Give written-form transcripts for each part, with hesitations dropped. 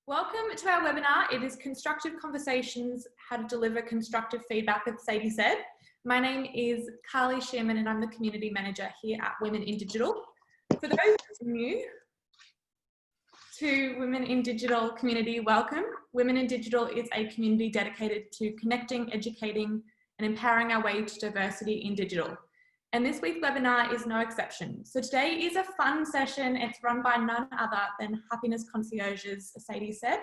Welcome to our webinar. It is Constructive Conversations, How to Deliver Constructive Feedback with Sadie said. My name is Carly Shearman and I'm the Community Manager here at Women in Digital. For those new to Women in Digital community, welcome. Women in Digital is a community dedicated to connecting, educating and empowering our way to diversity in digital. And this week's webinar is no exception. So today is a fun session. It's run by none other than Happiness Concierges, Sadie said.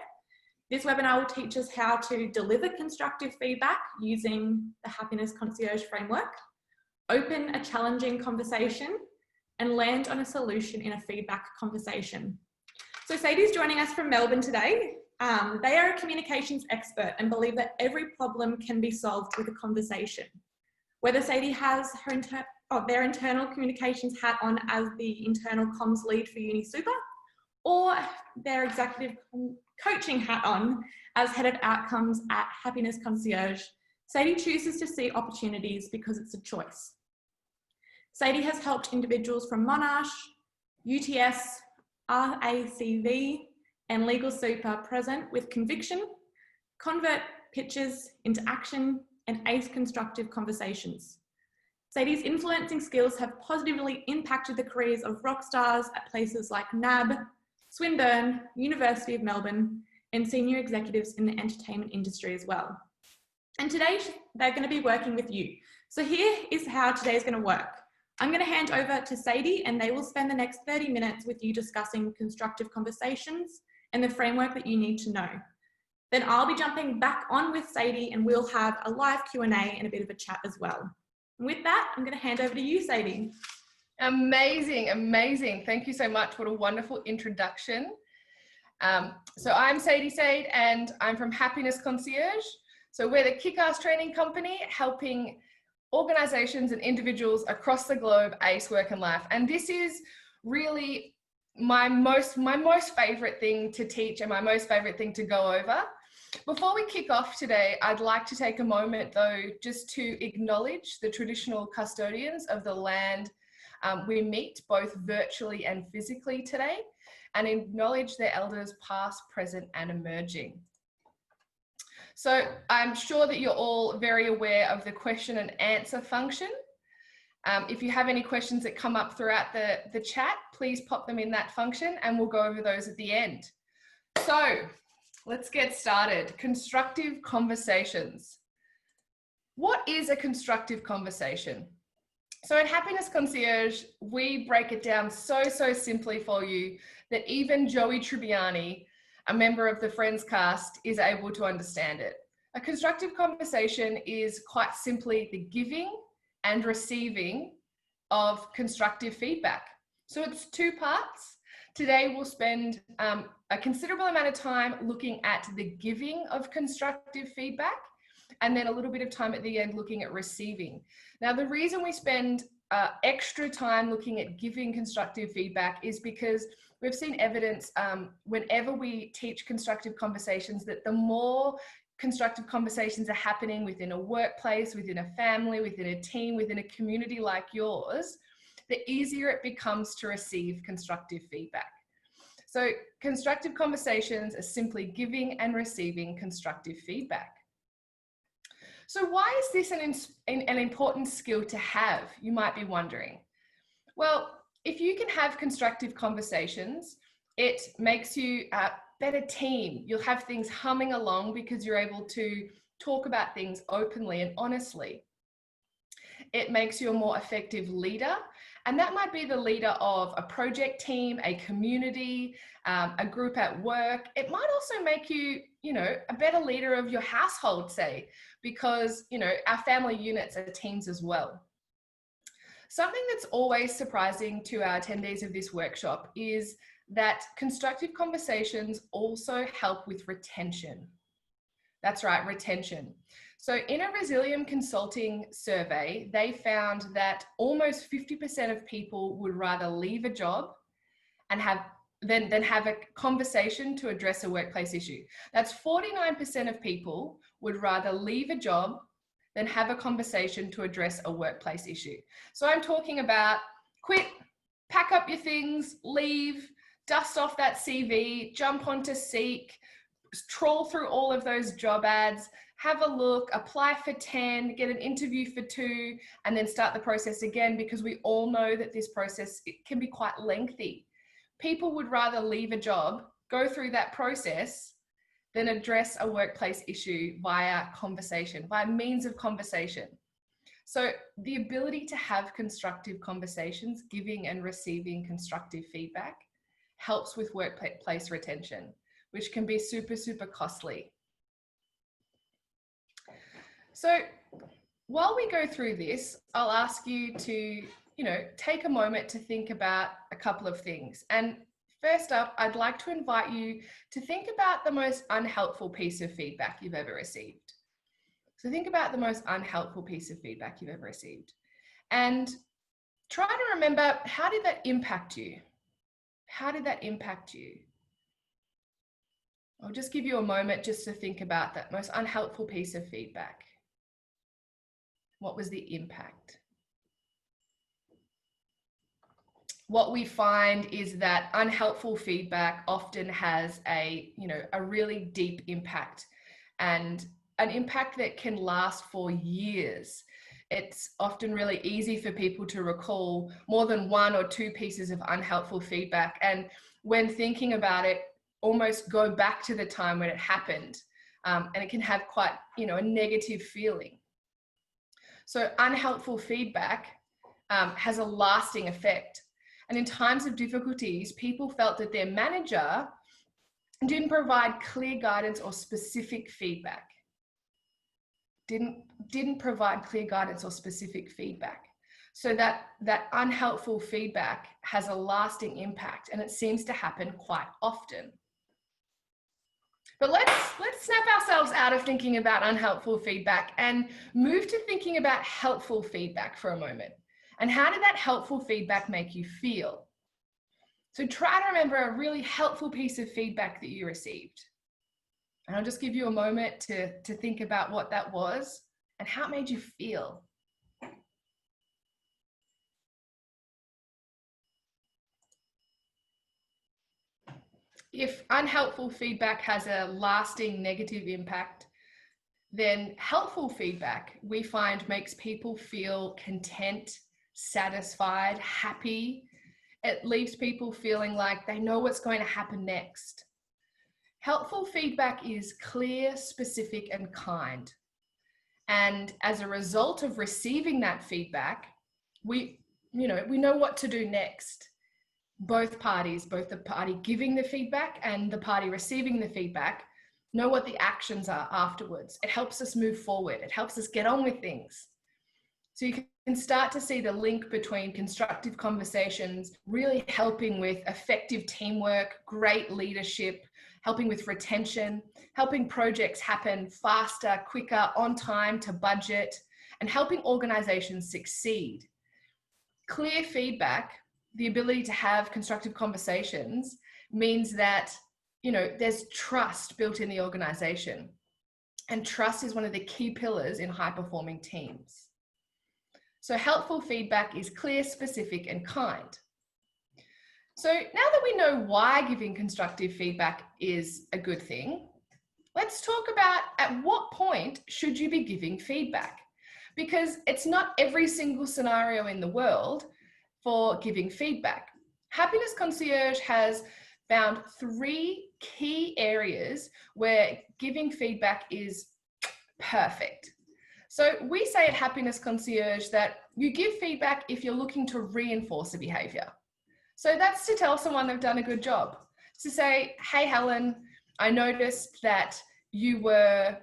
This webinar will teach us how to deliver constructive feedback using the Happiness Concierge Framework, open a challenging conversation, and land on a solution in a feedback conversation. So Sadie's joining us from Melbourne today. They are a communications expert and believe that every problem can be solved with a conversation. Whether Sadie has their internal communications hat on as the internal comms lead for Uni Super, or their executive coaching hat on as head of outcomes at Happiness Concierge, Sadie chooses to see opportunities because it's a choice. Sadie has helped individuals from Monash, UTS, RACV, and Legal Super present with conviction, convert pitches into action, and ace constructive conversations. Sadie's influencing skills have positively impacted the careers of rock stars at places like NAB, Swinburne, University of Melbourne, and senior executives in the entertainment industry as well. And today they're going to be working with you. So here is how today's going to work. I'm going to hand over to Sadie and they will spend the next 30 minutes with you discussing constructive conversations and the framework that you need to know. Then I'll be jumping back on with Sadie and we'll have a live Q&A and a bit of a chat as well. And with that, I'm going to hand over to you, Sadie. Amazing, amazing. Thank you so much. What a wonderful introduction. So I'm Sadie Sade and I'm from Happiness Concierge. So we're the kick-ass training company helping organizations and individuals across the globe ace work and life. And this is really my most favorite thing to teach and my most favorite thing to go over. Before we kick off today, I'd like to take a moment though, just to acknowledge the traditional custodians of the land we meet both virtually and physically today, and acknowledge their elders past, present, and emerging. So I'm sure that you're all very aware of the question and answer function. If you have any questions that come up throughout the chat, please pop them in that function and we'll go over those at the end. So let's get started. Constructive conversations. What is a constructive conversation? So at Happiness Concierge, we break it down so simply for you that even Joey Tribbiani, a member of the Friends cast, is able to understand it. A constructive conversation is quite simply the giving and receiving of constructive feedback. So it's two parts. Today we'll spend a considerable amount of time looking at the giving of constructive feedback and then a little bit of time at the end looking at receiving. Now the reason we spend extra time looking at giving constructive feedback is because we've seen evidence whenever we teach constructive conversations that the more constructive conversations are happening within a workplace, within a family, within a team, within a community like yours, the easier it becomes to receive constructive feedback. So constructive conversations are simply giving and receiving constructive feedback. So why is this an important skill to have, you might be wondering? Well, if you can have constructive conversations, it makes you a better team. You'll have things humming along because you're able to talk about things openly and honestly. It makes you a more effective leader, and that might be the leader of a project team, a community, a group at work. It might also make you, a better leader of your household, say, because, our family units are teams as well. Something that's always surprising to our attendees of this workshop is that constructive conversations also help with retention. That's right, retention. So in a Resilium Consulting survey, they found that almost 50% of people would rather leave a job and than have a conversation to address a workplace issue. That's 49% of people would rather leave a job than have a conversation to address a workplace issue. So I'm talking about quit, pack up your things, leave, dust off that CV, jump onto Seek, trawl through all of those job ads, have a look, apply for 10, get an interview for 2, and then start the process again, because we all know that this process, it can be quite lengthy. People would rather leave a job, go through that process, than address a workplace issue via conversation, via means of conversation. So the ability to have constructive conversations, giving and receiving constructive feedback, helps with workplace retention, which can be super, super costly. So while we go through this, I'll ask you to, take a moment to think about a couple of things. And first up, I'd like to invite you to think about the most unhelpful piece of feedback you've ever received. So think about the most unhelpful piece of feedback you've ever received. And try to remember, how did that impact you? How did that impact you? I'll just give you a moment just to think about that most unhelpful piece of feedback. What was the impact? What we find is that unhelpful feedback often has a really deep impact, and an impact that can last for years. It's often really easy for people to recall more than 1 or 2 pieces of unhelpful feedback, and when thinking about it, almost go back to the time when it happened, and it can have quite a negative feeling. So unhelpful feedback has a lasting effect. And in times of difficulties, people felt that their manager didn't provide clear guidance or specific feedback. Didn't provide clear guidance or specific feedback. So that unhelpful feedback has a lasting impact, and it seems to happen quite often. But let's snap ourselves out of thinking about unhelpful feedback and move to thinking about helpful feedback for a moment. And how did that helpful feedback make you feel? So try to remember a really helpful piece of feedback that you received. And I'll just give you a moment to think about what that was and how it made you feel. If unhelpful feedback has a lasting negative impact, then helpful feedback we find makes people feel content, satisfied, happy. It leaves people feeling like they know what's going to happen next. Helpful feedback is clear, specific, and kind. And as a result of receiving that feedback, we know what to do next. Both parties, both the party giving the feedback and the party receiving the feedback, know what the actions are afterwards. It helps us move forward. It helps us get on with things. So you can start to see the link between constructive conversations, really helping with effective teamwork, great leadership, helping with retention, helping projects happen faster, quicker, on time, to budget, and helping organizations succeed. Clear feedback, the ability to have constructive conversations, means that there's trust built in the organization. And trust is one of the key pillars in high-performing teams. So helpful feedback is clear, specific, and kind. So now that we know why giving constructive feedback is a good thing, let's talk about at what point should you be giving feedback? Because it's not every single scenario in the world for giving feedback. Happiness Concierge has found 3 key areas where giving feedback is perfect. So we say at Happiness Concierge that you give feedback if you're looking to reinforce a behavior. So that's to tell someone they've done a good job. To say, hey, Helen, I noticed that you were,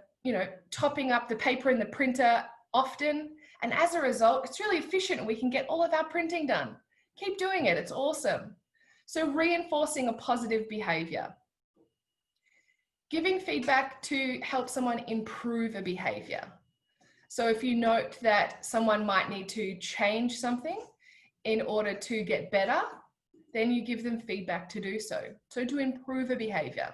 topping up the paper in the printer often. And as a result, it's really efficient and we can get all of our printing done. Keep doing it. It's awesome. So reinforcing a positive behavior. Giving feedback to help someone improve a behavior. So if you note that someone might need to change something in order to get better, then you give them feedback to do so. So to improve a behavior.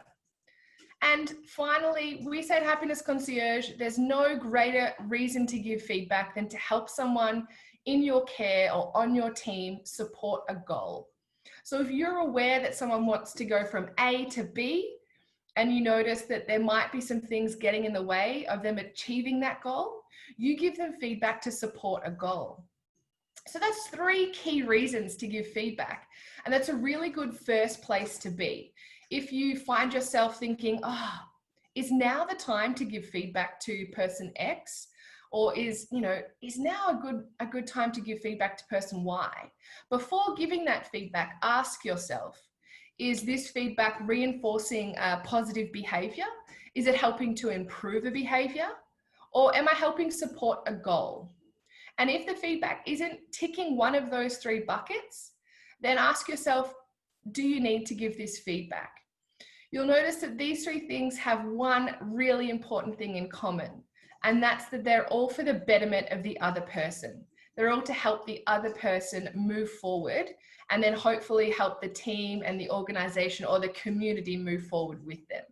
And finally, we say at Happiness Concierge, there's no greater reason to give feedback than to help someone in your care or on your team support a goal. So if you're aware that someone wants to go from A to B, and you notice that there might be some things getting in the way of them achieving that goal, you give them feedback to support a goal. So that's 3 key reasons to give feedback. And that's a really good first place to be. If you find yourself thinking, is now the time to give feedback to person X? Or is now a good time to give feedback to person Y? Before giving that feedback, ask yourself, is this feedback reinforcing positive behavior? Is it helping to improve a behavior? Or am I helping support a goal? And if the feedback isn't ticking one of those 3 buckets, then ask yourself, do you need to give this feedback? You'll notice that these 3 things have one really important thing in common, and that's that they're all for the betterment of the other person. They're all to help the other person move forward and then hopefully help the team and the organization or the community move forward with them.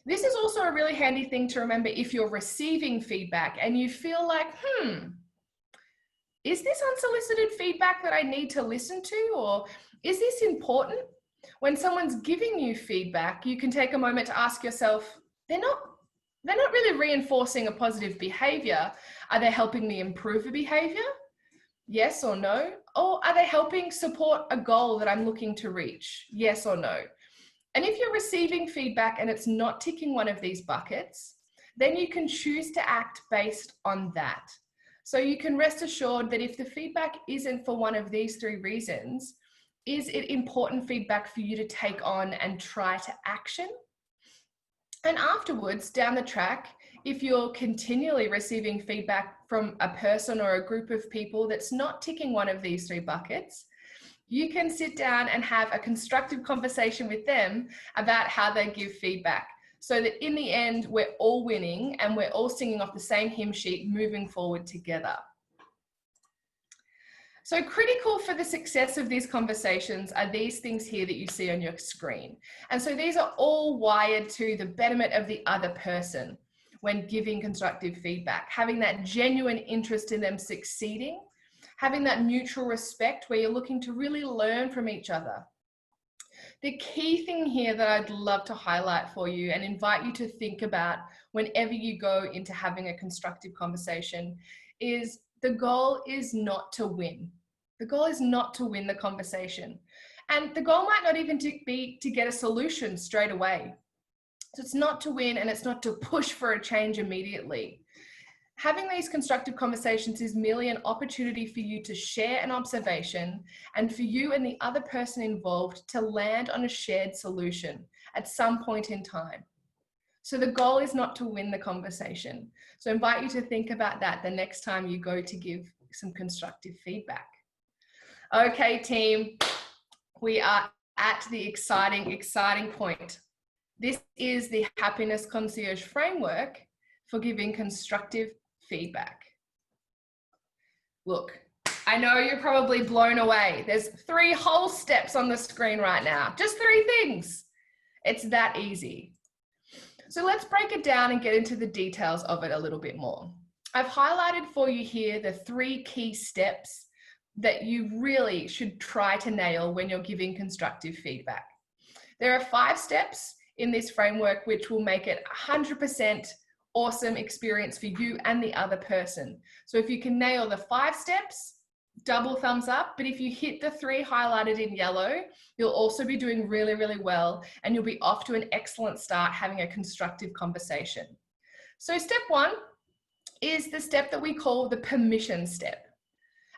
This is also a really handy thing to remember if you're receiving feedback and you feel like, is this unsolicited feedback that I need to listen to, or is this important? When someone's giving you feedback, you can take a moment to ask yourself, they're not really reinforcing a positive behavior. Are they helping me improve a behavior? Yes or no? Or are they helping support a goal that I'm looking to reach? Yes or no? And if you're receiving feedback and it's not ticking one of these buckets, then you can choose to act based on that. So you can rest assured that if the feedback isn't for one of these 3 reasons, is it important feedback for you to take on and try to action? And afterwards, down the track, if you're continually receiving feedback from a person or a group of people that's not ticking one of these 3 buckets, you can sit down and have a constructive conversation with them about how they give feedback, so that in the end, we're all winning and we're all singing off the same hymn sheet, moving forward together. So critical for the success of these conversations are these things here that you see on your screen. And so these are all wired to the betterment of the other person when giving constructive feedback, having that genuine interest in them succeeding, having that mutual respect where you're looking to really learn from each other. The key thing here that I'd love to highlight for you and invite you to think about whenever you go into having a constructive conversation is the goal is not to win. The goal is not to win the conversation. And the goal might not even be to get a solution straight away. So it's not to win and it's not to push for a change immediately. Having these constructive conversations is merely an opportunity for you to share an observation and for you and the other person involved to land on a shared solution at some point in time. So the goal is not to win the conversation. So I invite you to think about that the next time you go to give some constructive feedback. Okay, team, we are at the exciting point. This is the Happiness Concierge Framework for giving constructive feedback. Look, I know you're probably blown away. There's 3 whole steps on the screen right now. Just 3 things. It's that easy. So let's break it down and get into the details of it a little bit more. I've highlighted for you here the 3 key steps that you really should try to nail when you're giving constructive feedback. There are 5 steps in this framework which will make it 100% awesome experience for you and the other person. So if you can nail the 5 steps, double thumbs up. But if you hit the 3 highlighted in yellow, you'll also be doing really, really well, and you'll be off to an excellent start having a constructive conversation. So step 1 is the step that we call the permission step.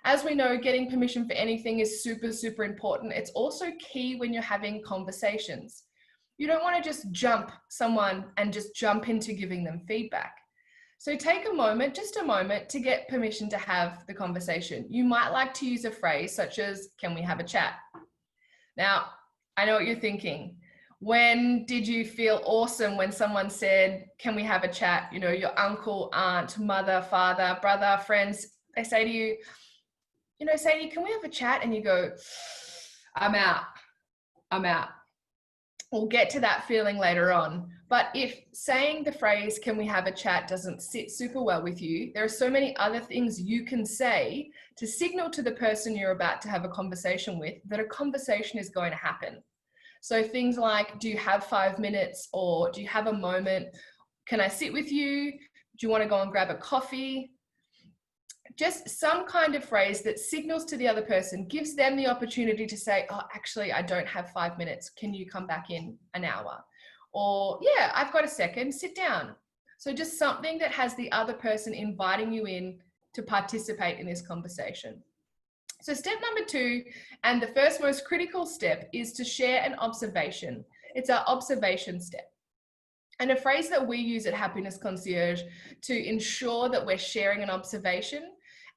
As we know, getting permission for anything is super, super important. It's also key when you're having conversations. You don't want to just jump someone and just jump into giving them feedback. So take a moment, just a moment, to get permission to have the conversation. You might like to use a phrase such as, "Can we have a chat?" Now, I know what you're thinking. When did you feel awesome when someone said, "Can we have a chat?" You know, your uncle, aunt, mother, father, brother, friends, they say to you, "You know, Sadie, can we have a chat?" And you go, I'm out. We'll get to that feeling later on. But if saying the phrase, can we have a chat, doesn't sit super well with you, there are so many other things you can say to signal to the person you're about to have a conversation with that a conversation is going to happen. So things like, do you have 5 minutes, or do you have a moment? Can I sit with you? Do you want to go and grab a coffee? Just some kind of phrase that signals to the other person, gives them the opportunity to say, oh, actually, I don't have 5 minutes. Can you come back in an hour? Or, yeah, I've got a second, sit down. So just something that has the other person inviting you in to participate in this conversation. So step number 2, and the first most critical step, is to share an observation. It's our observation step. And a phrase that we use at Happiness Concierge to ensure that we're sharing an observation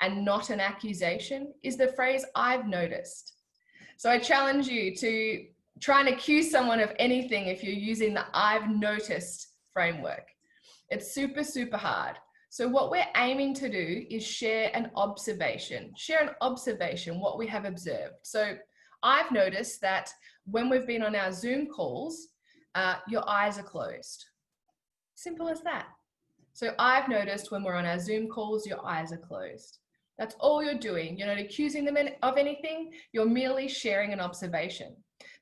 and not an accusation is the phrase, I've noticed. So I challenge you to try and accuse someone of anything if you're using the I've noticed framework. It's super, super hard. So what we're aiming to do is share an observation, what we have observed. So I've noticed that when we've been on our Zoom calls, your eyes are closed. Simple as that. So I've noticed when we're on our Zoom calls, your eyes are closed. That's all you're doing. You're not accusing them of anything. You're merely sharing an observation.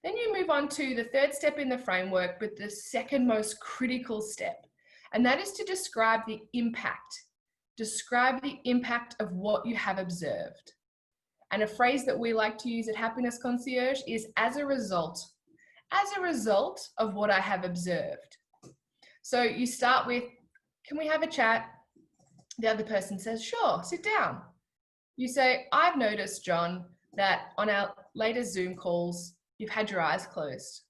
Then you move on to the third step in the framework, but the second most critical step. And that is to describe the impact. Describe the impact of what you have observed. And a phrase that we like to use at Happiness Concierge is as a result of what I have observed. So you start with, can we have a chat? The other person says, sure, sit down. You say, I've noticed, John, that on our latest Zoom calls, you've had your eyes closed.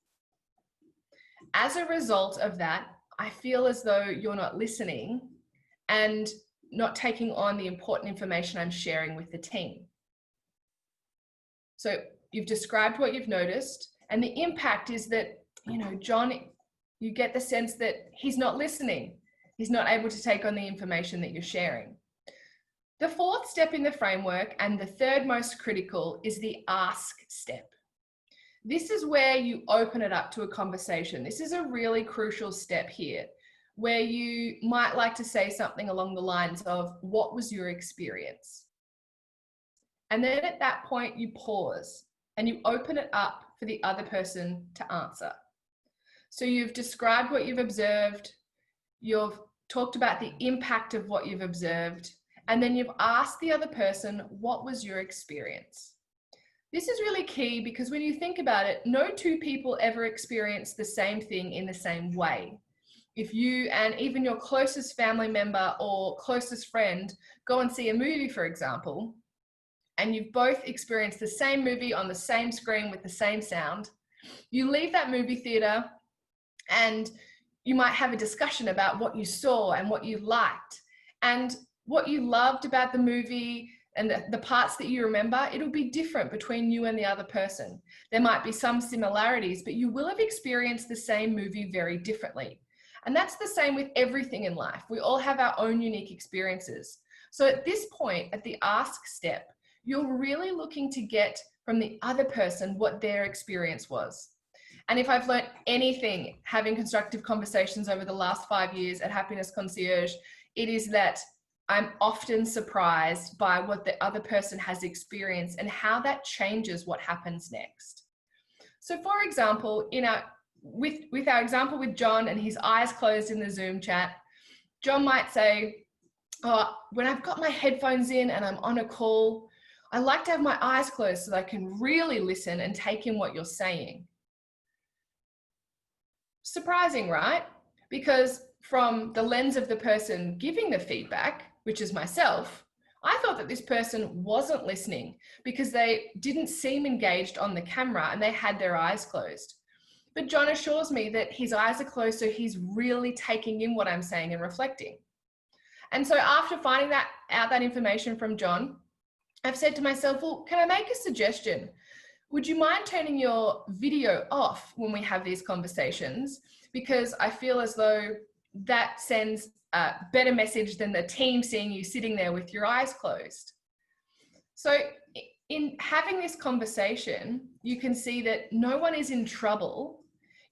As a result of that, I feel as though you're not listening and not taking on the important information I'm sharing with the team. So you've described what you've noticed, and the impact is that, John, you get the sense that he's not listening. He's not able to take on the information that you're sharing. The fourth step in the framework, and the third most critical, is the ask step. This is where you open it up to a conversation. This is a really crucial step here, where you might like to say something along the lines of, what was your experience? And then at that point, you pause and you open it up for the other person to answer. So you've described what you've observed, you've talked about the impact of what you've observed, and then you've asked the other person, what was your experience? This is really key because when you think about it, no two people ever experience the same thing in the same way. If you and even your closest family member or closest friend go and see a movie, for example, and you've both experienced the same movie on the same screen with the same sound, you leave that movie theater and you might have a discussion about what you saw and what you liked and what you loved about the movie and the parts that you remember. It'll be different between you and the other person. There might be some similarities, but you will have experienced the same movie very differently. And that's the same with everything in life. We all have our own unique experiences. So at this point, at the ask step, you're really looking to get from the other person what their experience was. And if I've learned anything having constructive conversations over the last 5 years at Happiness Concierge, it is that I'm often surprised by what the other person has experienced and how that changes what happens next. So for example, with our example with John and his eyes closed in the Zoom chat, John might say, oh, when I've got my headphones in and I'm on a call, I like to have my eyes closed so that I can really listen and take in what you're saying. Surprising, right? Because from the lens of the person giving the feedback, which is myself, I thought that this person wasn't listening because they didn't seem engaged on the camera and they had their eyes closed. But John assures me that his eyes are closed, so he's really taking in what I'm saying and reflecting. And so after finding out that information from John, I've said to myself, well, can I make a suggestion? Would you mind turning your video off when we have these conversations? Because I feel as though that sends a better message than the team seeing you sitting there with your eyes closed. So in having this conversation, you can see that no one is in trouble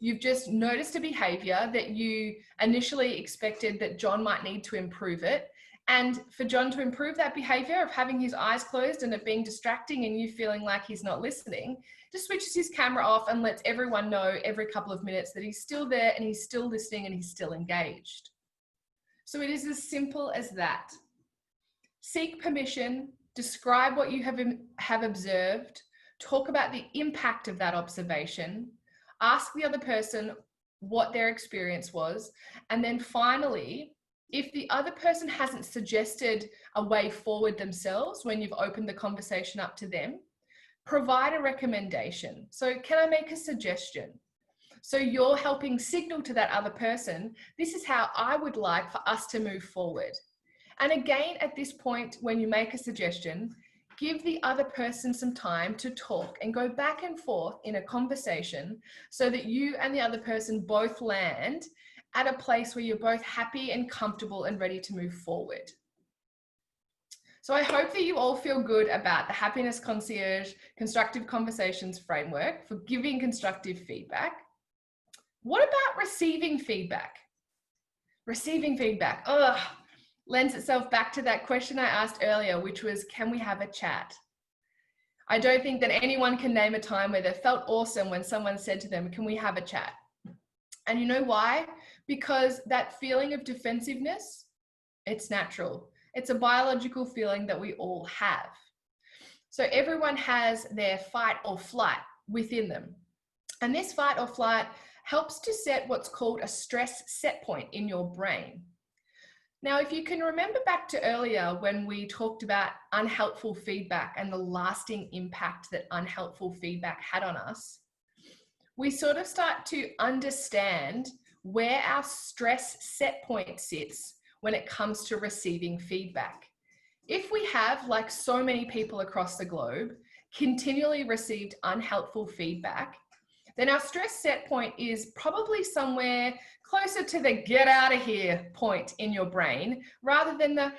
You've just noticed a behavior that you initially expected that John might need to improve it. And for John to improve that behavior of having his eyes closed and it being distracting and you feeling like he's not listening, just switches his camera off and lets everyone know every couple of minutes that he's still there and he's still listening and he's still engaged. So it is as simple as that. Seek permission, describe what you have observed, talk about the impact of that observation, ask the other person what their experience was, and then finally, if the other person hasn't suggested a way forward themselves when you've opened the conversation up to them, provide a recommendation. So can I make a suggestion? So you're helping signal to that other person, this is how I would like for us to move forward. And again, at this point, when you make a suggestion, give the other person some time to talk and go back and forth in a conversation so that you and the other person both land at a place where you're both happy and comfortable and ready to move forward. So I hope that you all feel good about the Happiness Concierge Constructive Conversations framework for giving constructive feedback. What about receiving feedback? Receiving feedback, lends itself back to that question I asked earlier, which was, can we have a chat? I don't think that anyone can name a time where they felt awesome when someone said to them, can we have a chat? And you know why? Because that feeling of defensiveness, it's natural. It's a biological feeling that we all have. So everyone has their fight or flight within them. And this fight or flight helps to set what's called a stress set point in your brain. Now, if you can remember back to earlier when we talked about unhelpful feedback and the lasting impact that unhelpful feedback had on us, we sort of start to understand where our stress set point sits when it comes to receiving feedback. If we have, like so many people across the globe, continually received unhelpful feedback, then our stress set point is probably somewhere closer to the get out of here point in your brain rather than the,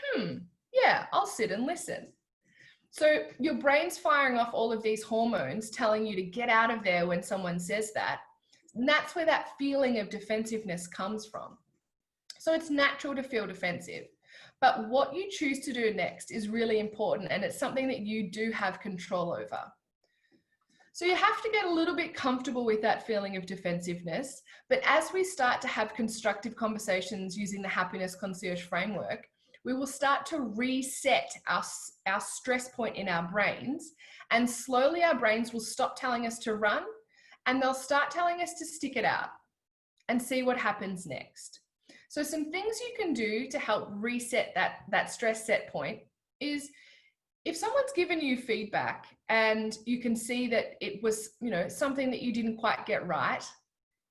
yeah, I'll sit and listen. So your brain's firing off all of these hormones telling you to get out of there when someone says that. And that's where that feeling of defensiveness comes from. So it's natural to feel defensive. But what you choose to do next is really important, and it's something that you do have control over. So you have to get a little bit comfortable with that feeling of defensiveness. But as we start to have constructive conversations using the Happiness Concierge Framework, we will start to reset our stress point in our brains, and slowly our brains will stop telling us to run and they'll start telling us to stick it out and see what happens next. So some things you can do to help reset that stress set point is, if someone's given you feedback and you can see that it was, something that you didn't quite get right,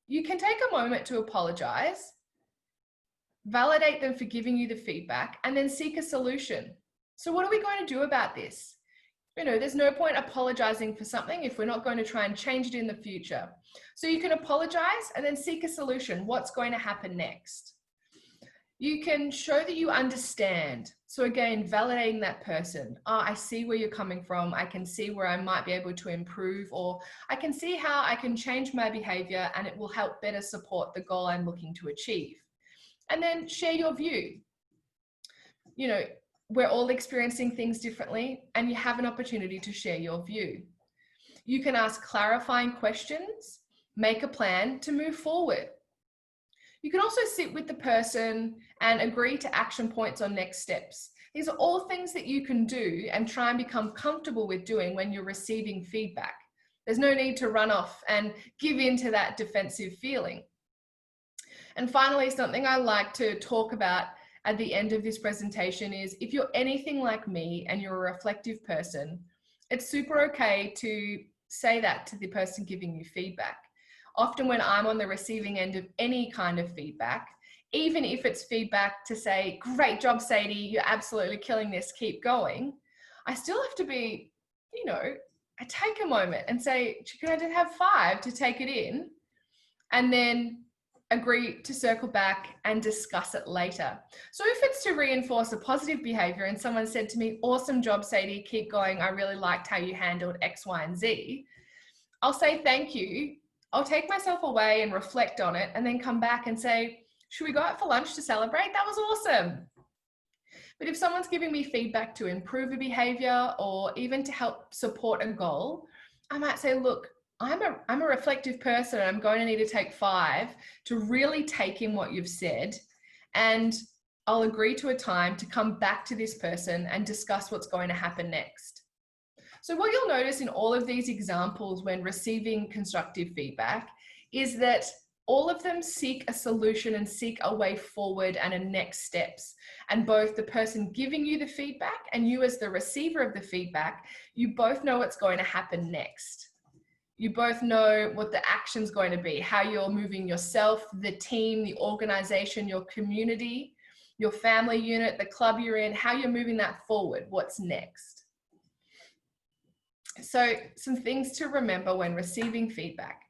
you can take a moment to apologize, validate them for giving you the feedback, and then seek a solution. So what are we going to do about this? There's no point apologizing for something if we're not going to try and change it in the future. So you can apologize and then seek a solution. What's going to happen next? You can show that you understand. So again, validating that person. I see where you're coming from. I can see where I might be able to improve, or I can see how I can change my behavior and it will help better support the goal I'm looking to achieve. And then share your view. We're all experiencing things differently, and you have an opportunity to share your view. You can ask clarifying questions, make a plan to move forward. You can also sit with the person and agree to action points on next steps. These are all things that you can do and try and become comfortable with doing when you're receiving feedback. There's no need to run off and give in to that defensive feeling. And finally, something I like to talk about at the end of this presentation is, if you're anything like me and you're a reflective person, it's super okay to say that to the person giving you feedback. Often when I'm on the receiving end of any kind of feedback, even if it's feedback to say, great job, Sadie, you're absolutely killing this, keep going, I still have to be, I take a moment and say, can I just have 5 to take it in? And then agree to circle back and discuss it later. So if it's to reinforce a positive behavior and someone said to me, awesome job, Sadie, keep going, I really liked how you handled X, Y, and Z, I'll say thank you. I'll take myself away and reflect on it and then come back and say, should we go out for lunch to celebrate? That was awesome. But if someone's giving me feedback to improve a behavior or even to help support a goal, I might say, look, I'm a reflective person and I'm going to need to take 5 to really take in what you've said. And I'll agree to a time to come back to this person and discuss what's going to happen next. So what you'll notice in all of these examples when receiving constructive feedback is that all of them seek a solution and seek a way forward and a next steps. And both the person giving you the feedback and you as the receiver of the feedback, you both know what's going to happen next. You both know what the action's going to be, how you're moving yourself, the team, the organization, your community, your family unit, the club you're in, how you're moving that forward, what's next. So some things to remember when receiving feedback.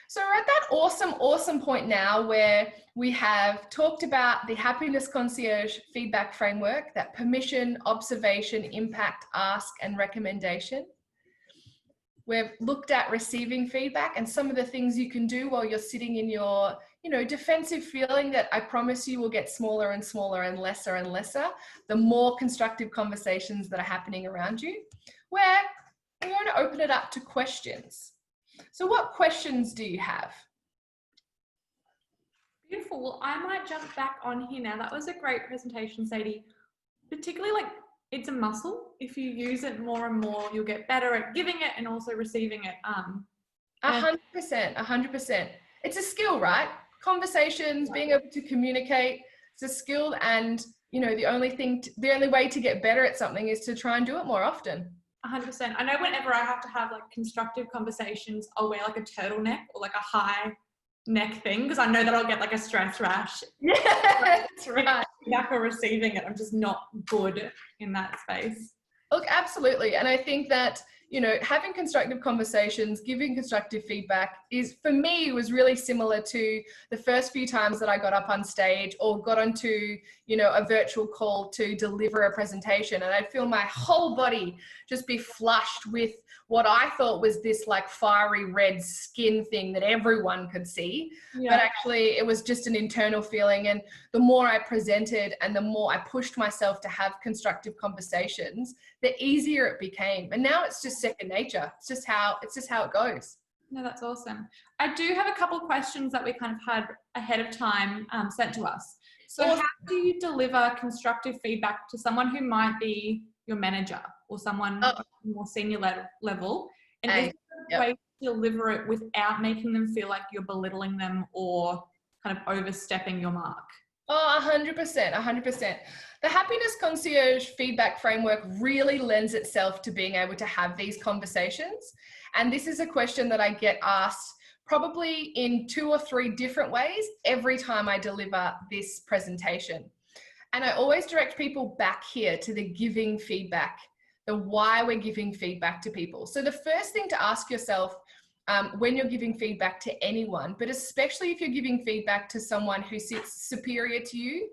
So we're at that awesome point now where we have talked about the Happiness Concierge Feedback Framework, that permission, observation, impact, ask, and recommendation. We've looked at receiving feedback and some of the things you can do while you're sitting in your, defensive feeling that I promise you will get smaller and smaller and lesser, the more constructive conversations that are happening around you, where we're going to open it up to questions. So what questions do you have? Beautiful. Well, I might jump back on here now. That was a great presentation, Sadie. Particularly it's a muscle. If you use it more and more, you'll get better at giving it and also receiving it. 100%. It's a skill, right? Conversations, being able to communicate, it's a skill, and the only way to get better at something is to try and do it more often. 100%. I know whenever I have to have constructive conversations, I'll wear a turtleneck or a high neck thing because I know that I'll get a stress rash. Yeah, that's right. Back or receiving it, I'm just not good in that space. Look, absolutely. And I think that, having constructive conversations, giving constructive feedback for me, was really similar to the first few times that I got up on stage or got onto, a virtual call to deliver a presentation. And I'd feel my whole body just be flushed with what I thought was this fiery red skin thing that everyone could see. Yeah. But actually it was just an internal feeling. And the more I presented and the more I pushed myself to have constructive conversations, the easier it became. And now it's just second nature. It's just how it goes. No, that's awesome. I do have a couple of questions that we kind of had ahead of time sent to us. So how do you deliver constructive feedback to someone who might be your manager or someone more senior level? And is there a way to deliver it without making them feel like you're belittling them or kind of overstepping your mark? Oh, 100%. The Happiness Concierge Feedback Framework really lends itself to being able to have these conversations. And this is a question that I get asked probably in 2 or 3 different ways every time I deliver this presentation. And I always direct people back here to the giving feedback, the why we're giving feedback to people. So the first thing to ask yourself when you're giving feedback to anyone, but especially if you're giving feedback to someone who sits superior to you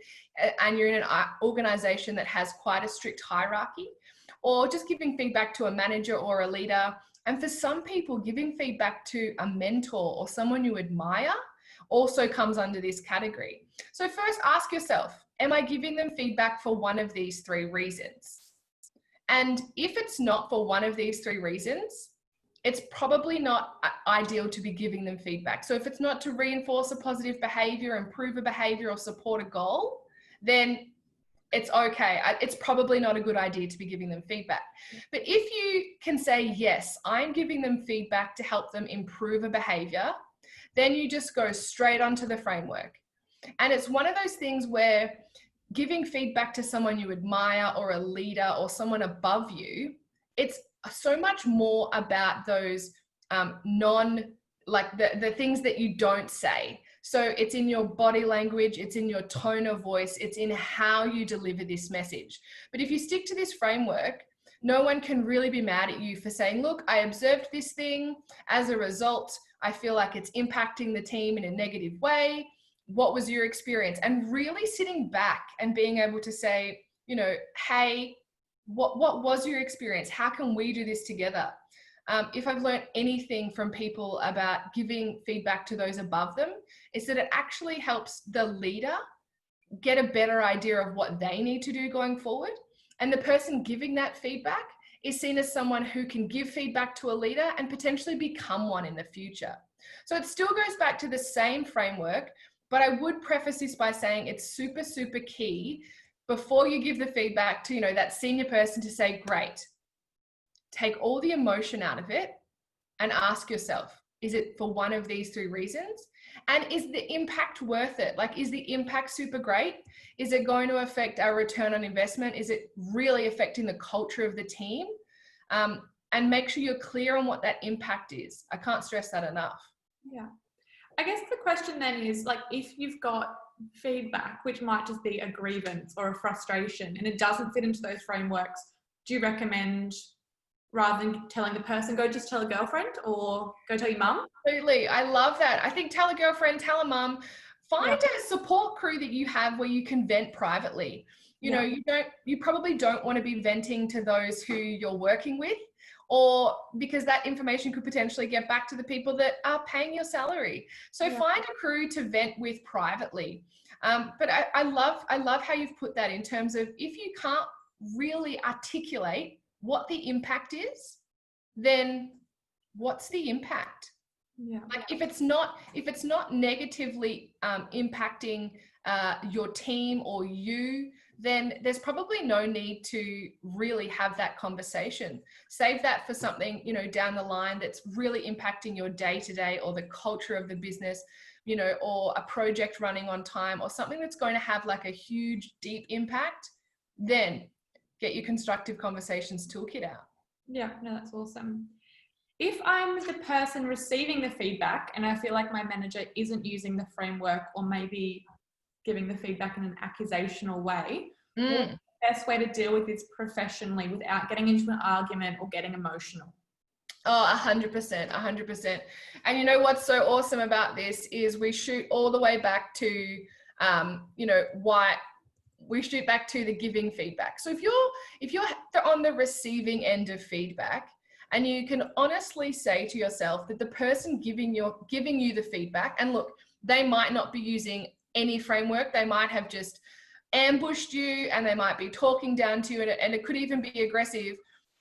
and you're in an organization that has quite a strict hierarchy, or just giving feedback to a manager or a leader. And for some people, giving feedback to a mentor or someone you admire also comes under this category. So first ask yourself, am I giving them feedback for one of these 3 reasons? And if it's not for one of these 3 reasons, it's probably not ideal to be giving them feedback. So if it's not to reinforce a positive behavior, improve a behavior, or support a goal, then it's okay. It's probably not a good idea to be giving them feedback. But if you can say, yes, I'm giving them feedback to help them improve a behavior, then you just go straight onto the framework. And it's one of those things where giving feedback to someone you admire or a leader or someone above you, it's so much more about those the things that you don't say. So it's in your body language, it's in your tone of voice, it's in how you deliver this message. But if you stick to this framework, no one can really be mad at you for saying, look, I observed this thing. As a result, I feel like it's impacting the team in a negative way. What was your experience? And really sitting back and being able to say, hey, what was your experience? How can we do this together? if I've learned anything from people about giving feedback to those above them, is that it actually helps the leader get a better idea of what they need to do going forward. And the person giving that feedback is seen as someone who can give feedback to a leader and potentially become one in the future. So it still goes back to the same framework, but I would preface this by saying it's super, super key before you give the feedback to, that senior person to say, great, take all the emotion out of it and ask yourself, is it for one of these 3 reasons? And is the impact worth it? Like, is the impact super great? Is it going to affect our return on investment? Is it really affecting the culture of the team? And make sure you're clear on what that impact is. I can't stress that enough. Yeah. I guess the question then is, like, if you've got feedback, which might just be a grievance or a frustration, and it doesn't fit into those frameworks, do you recommend, rather than telling the person, go just tell a girlfriend or go tell your mum? Absolutely. I love that. I think tell a girlfriend, tell a mum, find a support crew that you have where you can vent privately. You probably don't want to be venting to those who you're working with, or because that information could potentially get back to the people that are paying your salary. So find a crew to vent with privately. But I love how you've put that in terms of, if you can't really articulate what the impact is, then what's the impact? Yeah. Like, if it's not negatively impacting your team or you, then there's probably no need to really have that conversation. Save that for something, down the line that's really impacting your day-to-day or the culture of the business, or a project running on time or something that's going to have like a huge, deep impact. Then get your Constructive Conversations toolkit out. Yeah, no, that's awesome. If I'm the person receiving the feedback and I feel like my manager isn't using the framework, or maybe giving the feedback in an accusational way, what's the best way to deal with this professionally without getting into an argument or getting emotional? Oh, 100%. And you know what's so awesome about this is we shoot all the way back to, why we shoot back to the giving feedback. So if you're on the receiving end of feedback, and you can honestly say to yourself that the person giving you the feedback, and look, they might not be using any framework, they might have just ambushed you, and they might be talking down to you, and it could even be aggressive,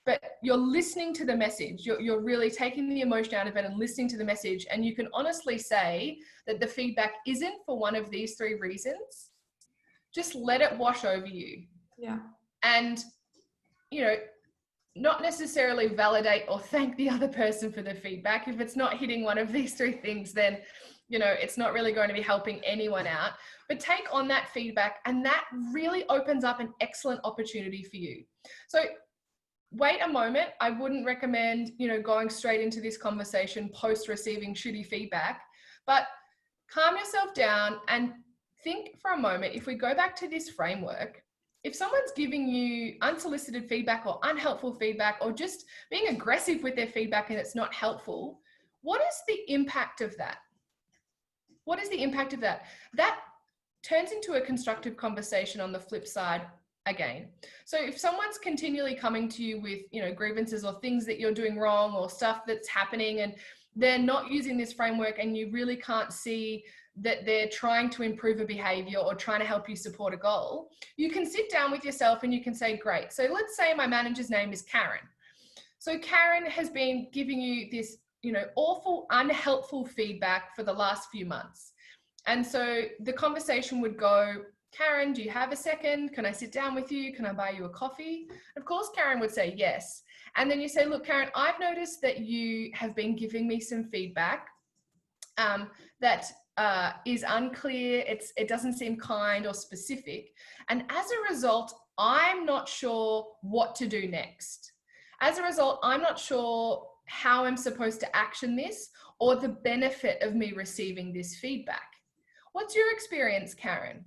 but you're listening to the message. You're really taking the emotion out of it and listening to the message, and you can honestly say that the feedback isn't for one of these 3 reasons. Just let it wash over you. Yeah. And, not necessarily validate or thank the other person for the feedback. If it's not hitting one of these 3 things, then, it's not really going to be helping anyone out. But take on that feedback, and that really opens up an excellent opportunity for you. So wait a moment. I wouldn't recommend, going straight into this conversation post receiving shitty feedback, but calm yourself down and think for a moment. If we go back to this framework, if someone's giving you unsolicited feedback or unhelpful feedback, or just being aggressive with their feedback and it's not helpful, what is the impact of that? What is the impact of that? That turns into a constructive conversation on the flip side again. So if someone's continually coming to you with, grievances or things that you're doing wrong or stuff that's happening, and they're not using this framework, and you really can't see that they're trying to improve a behavior or trying to help you support a goal, you can sit down with yourself and you can say, great. So let's say my manager's name is Karen. So Karen has been giving you this, awful, unhelpful feedback for the last few months. And so the conversation would go, Karen, do you have a second? Can I sit down with you? Can I buy you a coffee? Of course, Karen would say yes. And then you say, look, Karen, I've noticed that you have been giving me some feedback that is unclear. It doesn't seem kind or specific. And as a result, I'm not sure what to do next. As a result, I'm not sure how I'm supposed to action this or the benefit of me receiving this feedback. What's your experience, Karen?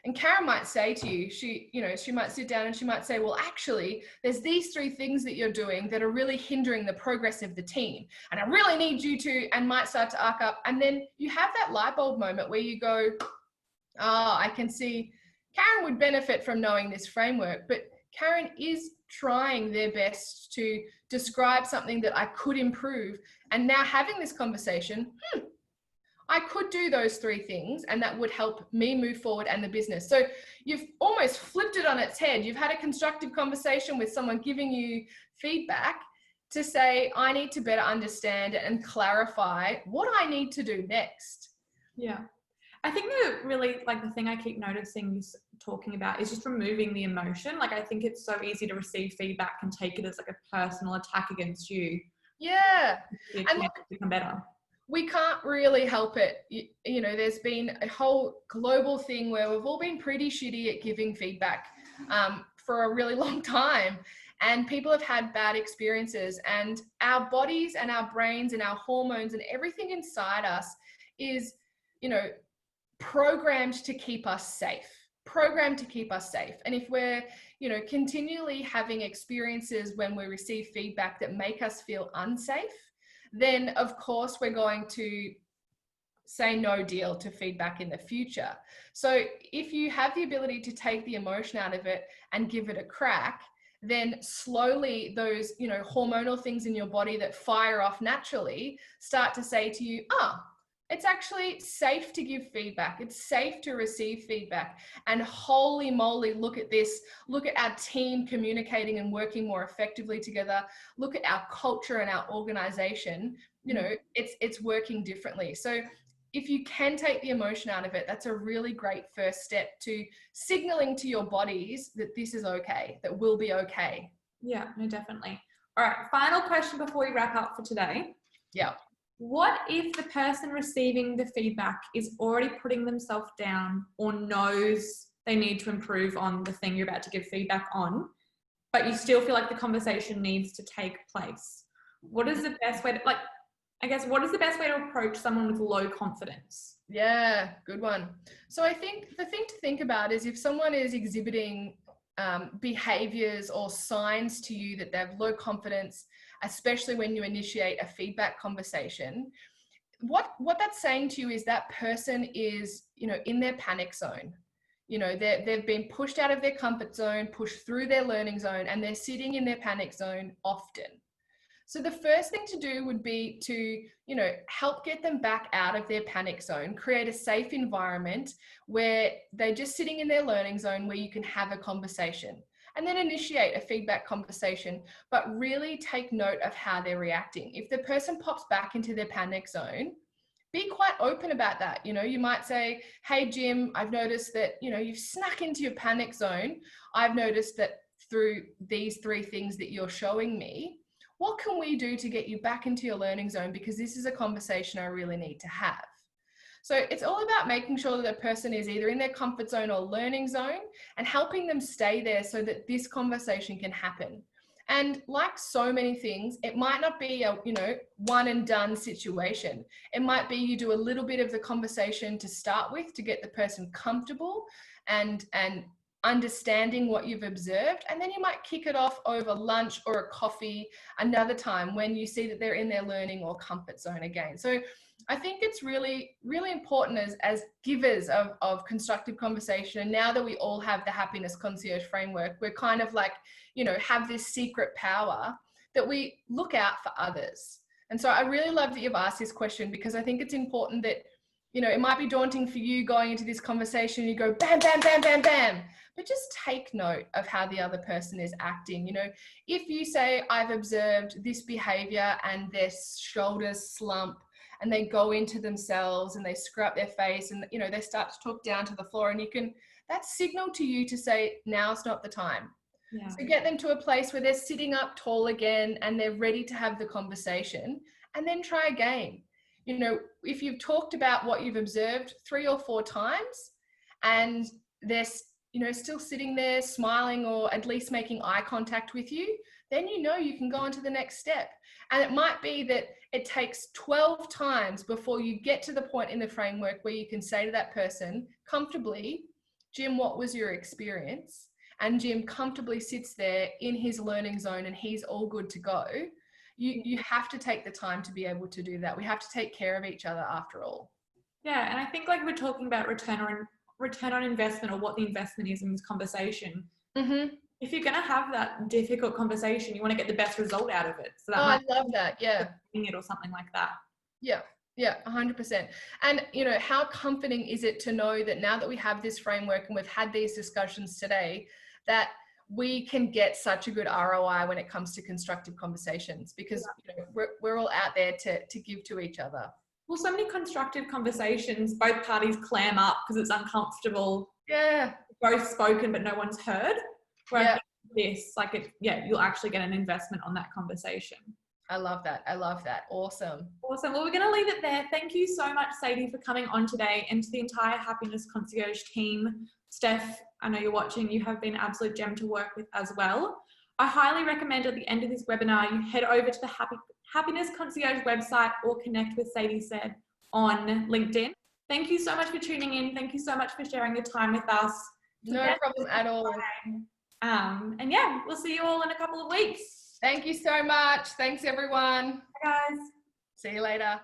And Karen might say to you, she might sit down and she might say, well, actually, there's these 3 things that you're doing that are really hindering the progress of the team. And I really need you to, and might start to arc up. And then you have that light bulb moment where you go, I can see Karen would benefit from knowing this framework. But Karen is trying their best to describe something that I could improve. And now having this conversation, I could do those 3 things and that would help me move forward and the business. So you've almost flipped it on its head. You've had a constructive conversation with someone giving you feedback to say, I need to better understand and clarify what I need to do next. Yeah. I think that really, like, the thing I keep noticing is talking about is just removing the emotion. Like, I think it's so easy to receive feedback and take it as like a personal attack against you. Yeah. And become better. We can't really help it. You know, there's been a whole global thing where we've all been pretty shitty at giving feedback for a really long time. And people have had bad experiences, and our bodies and our brains and our hormones and everything inside us is, you know, programmed to keep us safe. And if we're, you know, continually having experiences when we receive feedback that make us feel unsafe, then of course we're going to say no deal to feedback in the future. So if you have the ability to take the emotion out of it and give it a crack, then slowly those, you know, hormonal things in your body that fire off naturally start to say to you, it's actually safe to give feedback. It's safe to receive feedback. And holy moly, look at this. Look at our team communicating and working more effectively together. Look at our culture and our organization. You know, it's working differently. So if you can take the emotion out of it, that's a really great first step to signaling to your bodies that this is okay, that will be okay. Yeah, no, definitely. All right, final question before we wrap up for today. Yeah. What if the person receiving the feedback is already putting themselves down or knows they need to improve on the thing you're about to give feedback on, but you still feel like the conversation needs to take place? What is the best way to, like, I guess, what is the best way to approach someone with low confidence? Yeah, good one. So I think the thing to think about is if someone is exhibiting behaviors or signs to you that they have low confidence, especially when you initiate a feedback conversation, what that's saying to you is that person is, you know, in their panic zone. You know, they've been pushed out of their comfort zone, pushed through their learning zone, and they're sitting in their panic zone often. So the first thing to do would be to, you know, help get them back out of their panic zone, create a safe environment where they're just sitting in their learning zone where you can have a conversation, and then initiate a feedback conversation, but really take note of how they're reacting. If the person pops back into their panic zone, be quite open about that. You know, you might say, hey, Jim, I've noticed that, you know, you've snuck into your panic zone. I've noticed that through these 3 things that you're showing me, what can we do to get you back into your learning zone? Because this is a conversation I really need to have. So it's all about making sure that the person is either in their comfort zone or learning zone and helping them stay there so that this conversation can happen. And like so many things, it might not be a, you know, one and done situation. It might be you do a little bit of the conversation to start with to get the person comfortable and understanding what you've observed, and then you might kick it off over lunch or a coffee another time when you see that they're in their learning or comfort zone again. So I think it's really, really important as givers of constructive conversation. And now that we all have the Happiness Concierge Framework, we're kind of like, you know, have this secret power that we look out for others. And so I really love that you've asked this question, because I think it's important that, you know, it might be daunting for you going into this conversation, you go bam, bam, bam, bam, bam, but just take note of how the other person is acting. You know, if you say, I've observed this behavior and their shoulders slump and they go into themselves and they scrub their face and, you know, they start to talk down to the floor, and you can, that's signal to you to say, now's not the time. Yeah. So get them to a place where they're sitting up tall again and they're ready to have the conversation, and then try again. You know, if you've talked about what you've observed 3 or 4 times and they're, you know, still sitting there smiling or at least making eye contact with you, then you know you can go on to the next step. And it might be that it takes 12 times before you get to the point in the framework where you can say to that person comfortably, Jim, what was your experience? And Jim comfortably sits there in his learning zone and he's all good to go. You have to take the time to be able to do that. We have to take care of each other after all. Yeah, and I think, like, we're talking about return on investment, or what the investment is in this conversation. Mm-hmm. if you're going to have that difficult conversation, you want to get the best result out of it. So that I love that. Yeah. It or something like that. Yeah. Yeah, 100%. And, you know, how comforting is it to know that now that we have this framework and we've had these discussions today, that we can get such a good ROI when it comes to constructive conversations, because you know, we're all out there to give to each other. Well, so many constructive conversations, both parties clam up because it's uncomfortable. Yeah. Both spoken, but no one's heard. Whereas this, like, you'll actually get an investment on that conversation. I love that. I love that. Awesome. Awesome. Well, we're going to leave it there. Thank you so much, Sadie, for coming on today, and to the entire Happiness Concierge team. Steph, I know you're watching. You have been an absolute gem to work with as well. I highly recommend at the end of this webinar, you head over to the Happiness Concierge website or connect with Sadie said on LinkedIn. Thank you so much for tuning in. Thank you so much for sharing your time with us. No problem at all. And yeah, we'll see you all in a couple of weeks. Thank you so much. Thanks, everyone. Bye, guys. See you later.